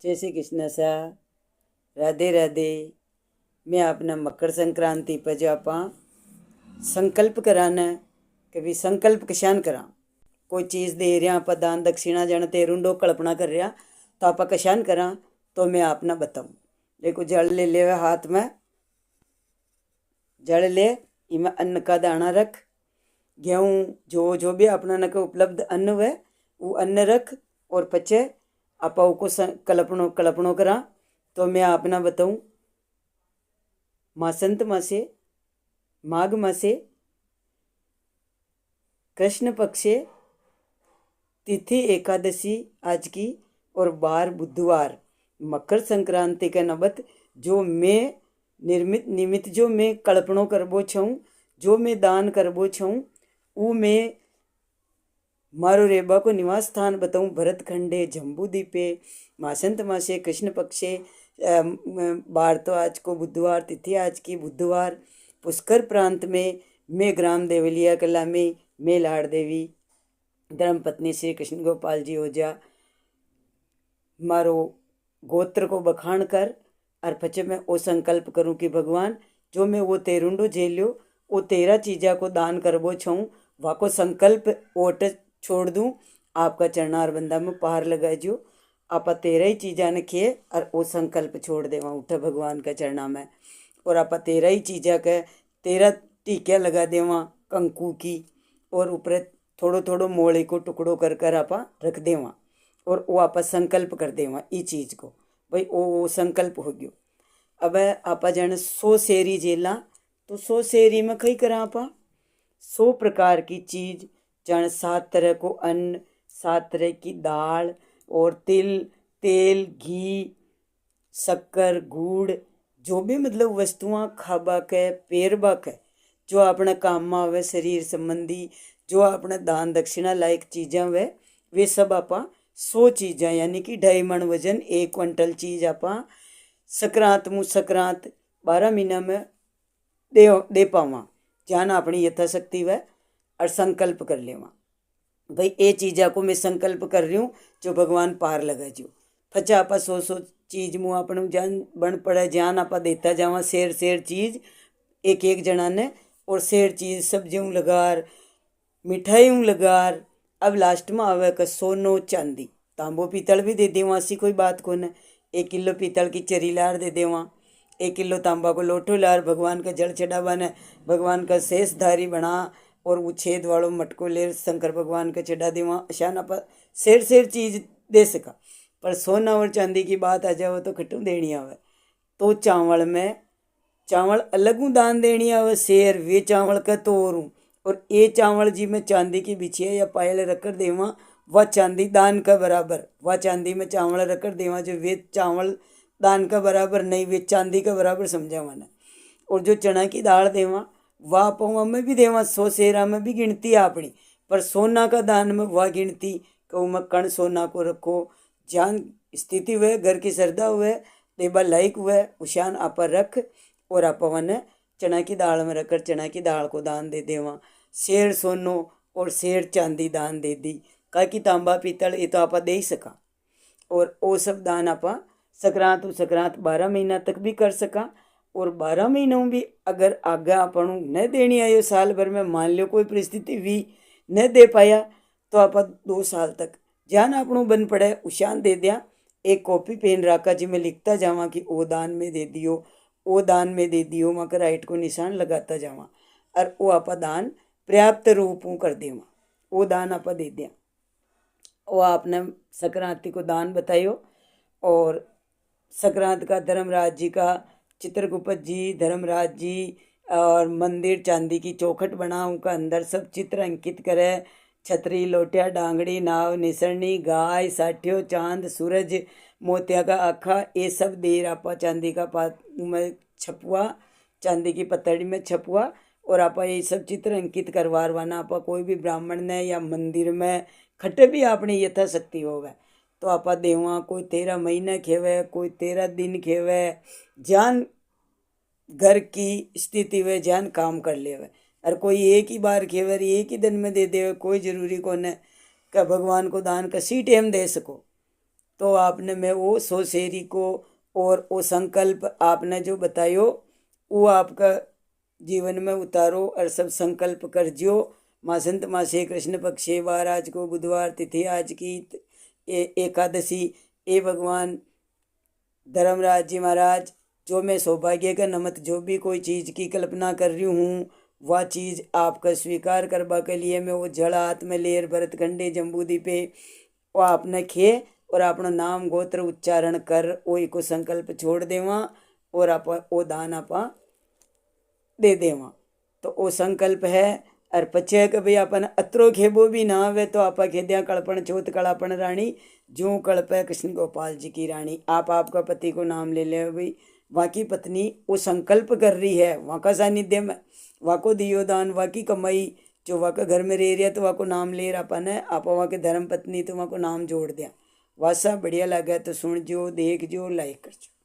जय श्री कृष्ण सा। राधे राधे। मैं अपना मकर संक्रांति पर जो आप संकल्प कराना है कि भी संकल्प किसान करा कोई चीज़ दे रहा आप दान दक्षिणा जन ते रुंडो कल्पना कर रहा तो आप किसान करा तो मैं अपना बताऊँ। देखो जल ले ले हाथ में, जल ले, इमें अन्न का दाना रख, गेहूँ जो जो भी अपना न उपलब्ध अन्न है वो अन्न रख और पचे आप को कल्पनो कल्पनो करा तो मैं अपना बताऊँ। मासंत मासे, माघ मासे, कृष्ण पक्षे, तिथि एकादशी आज की और बार बुधवार, मकर संक्रांति के नबत जो मैं निर्मित निमित्त जो मैं कल्पनो करबो छूँ, जो मैं दान करबो छूँ, वो मैं मारो रेबा को निवास स्थान बताऊँ। भरत खंडे जम्बू द्वीपे मासंत मासे कृष्ण पक्षे बार तो आज को बुधवार, तिथि आज की बुधवार, पुष्कर प्रांत में मैं ग्राम देवलिया कला में मैं लाड़ देवी धर्म पत्नी श्री कृष्ण गोपाल जी ओझा मारो गोत्र को बखान कर और पचे मैं वो संकल्प करूँ कि भगवान जो मैं वो तेरुंडो झेलियो वो तेरा चीज़ा को दान करबो छूँ, वाको संकल्प ओट छोड़ दूँ। आपका चरणार बंदा में पार लगा जो आप तेरा ही चीज़ा ने किए और वो संकल्प छोड़ देवा उठा भगवान का चरणा में और आप तेरा ही चीज़ा के तेरा टीका लगा देवा कंकु की और ऊपर थोड़ो थोड़ो मोले को टुकड़ो कर कर आप रख देवा और वो आप संकल्प कर देवा ई चीज़ को भाई वो संकल्प हो गयो। अब आप जन 100 शेरी जेला तो 100 शेरी में कई करा आप 100 प्रकार की चीज़ जन 7 तरह को अन्न, 7 तरह की दाल और तिल तेल घी शक्कर गुड़ जो भी मतलब वस्तुआं खाबा के पेरबा के जो अपने काम में आवे शरीर संबंधी जो अपने दान दक्षिणा लायक चीज़ें वे सब आप 100 चीज़ें यानी कि 2.5 मन वजन 1 क्विंटल चीज़ आप संक्रांत मु संक्रांत 12 महीना में दे पावा जान अपनी यथाशक्ति वह और संकल्प कर लेवा भाई ये चीज़ा को मैं संकल्प कर रही हूँ जो भगवान पार लगा जो फचा आप 100 चीज़ मुँह अपन जान बन पड़े जान आप देता जावा शेर शेर चीज़ एक एक जना ने और शेर चीज़ सब्जियों लगार मिठाइयों लगार। अब लास्ट में आवे का सोनो चांदी तांबो पीतल भी दे देवा ऐसी कोई बात को न 1 किलो पीतल की चरी लार दे देवा 1 किलो तांबा को लोटो लार भगवान का जल चढ़ावा ने भगवान का शेषधारी बना और वो छेद वालों मटको ले शंकर भगवान का चढ़ा देवा शाना पर शेर शेर चीज़ दे सका। पर सोना और चांदी की बात आ जाए तो खटू देनी आवे तो चावल में चावल अलग दान देनी आवे शेर वे चावल का तोरूँ और ये चावल जी में चांदी की बिछिया या पायल रखकर देवा वह चांदी दान का बराबर वह चांदी में चावल रखकर देवा जो वे चावल दान का बराबर नहीं वे चांदी का बराबर समझा मैंने। और जो चना की दाल देवा वह पौवा में भी देवा 100 शेरा में भी गिनती है अपनी पर सोना का दान में वह गिनती कहूँ मैं कण सोना को रखो जान स्थिति हुए घर की श्रद्धा हुए देवा लायक हुए उशान आप रख और आप वन चना की दाल में रखकर चना की दाल को दान दे देवा शेर सोनो और शेर चांदी दान दे दी का कि तांबा पीतल ये तो आप दे ही सका और वो सब दान आप संक्रांत 12 महीना तक भी कर सका और 12 महीनों भी अगर आगे अपन न देनी आयो साल भर में मान लो कोई परिस्थिति भी न दे पाया तो आप 2 साल तक जान आपनों बन पड़े उशान दे दिया एक कॉपी पेन रखा जिसमें लिखता जावा कि ओ दान में दे दियो ओ दान में दे दियो वहाँ का राइट को निशान लगाता जावा और वो आप दान पर्याप्त रूपों कर देवा वो दान आप दे दिया वो आपने संक्रांति को दान बताइयो। और संक्रांत का धर्मराज जी का चित्रगुप्त जी धर्मराज जी और मंदिर चांदी की चौखट बना उनका अंदर सब चित्र अंकित करे छतरी लोटिया डांगड़ी नाव निसरनी गाय साठियो चांद सूरज मोतिया का आखा ये सब देर आपा चांदी का पात में छपुआ चांदी की पतड़ी में छपुआ और आपा ये सब चित्र अंकित करवाना आपा कोई भी ब्राह्मण ने या मंदिर में खटे भी अपनी यथाशक्ति होवे तो आप देवा कोई 13 महीने खेवे कोई 13 दिन खेवे जान घर की स्थिति वे जान काम कर लेवे और कोई एक ही बार खेवे एक ही दिन में दे देवे कोई जरूरी को न का भगवान को दान कसी टाइम दे सको तो आपने मैं वो 100 शेरी को और वो संकल्प आपने जो बतायो वो आपका जीवन में उतारो और सब संकल्प कर जियो। माँ संत मासे कृष्ण पक्षे वार आज को बुधवार तिथि आज की एकादशी। ए भगवान धर्मराज जी महाराज, जो मैं सौभाग्य का नमत जो भी कोई चीज़ की कल्पना कर रही हूँ वह चीज़ आपका स्वीकार करवा के लिए मैं वो जड़ हाथ में लेर भरत खंडे जम्बूदी पे वो आपने खे और अपना नाम गोत्र उच्चारण कर वो को संकल्प छोड़ देवा और आप वो दान आप दे देवा। तो वो संकल्प है। और पचे कि भाई अपन अतरो खेबो भी ना आवे तो आपा खेद्या कड़पण चौथ कड़ापण रानी जो कड़प है कृष्ण गोपाल जी की रानी। आप आपका पति को नाम ले ले भाई, वहाँ की पत्नी वो संकल्प कर रही है, वहाँ का सानिध्य में वहाँ को दियो दान, वहाँ की कमाई जो वहाँ का घर में रह रही है तो वहाँ को नाम ले रहा अपन है। आप वहाँ के धर्म पत्नी तो वहाँ को नाम जोड़ दिया। वासा बढ़िया लगा तो सुन जो, देख जो, लाइक कर जो।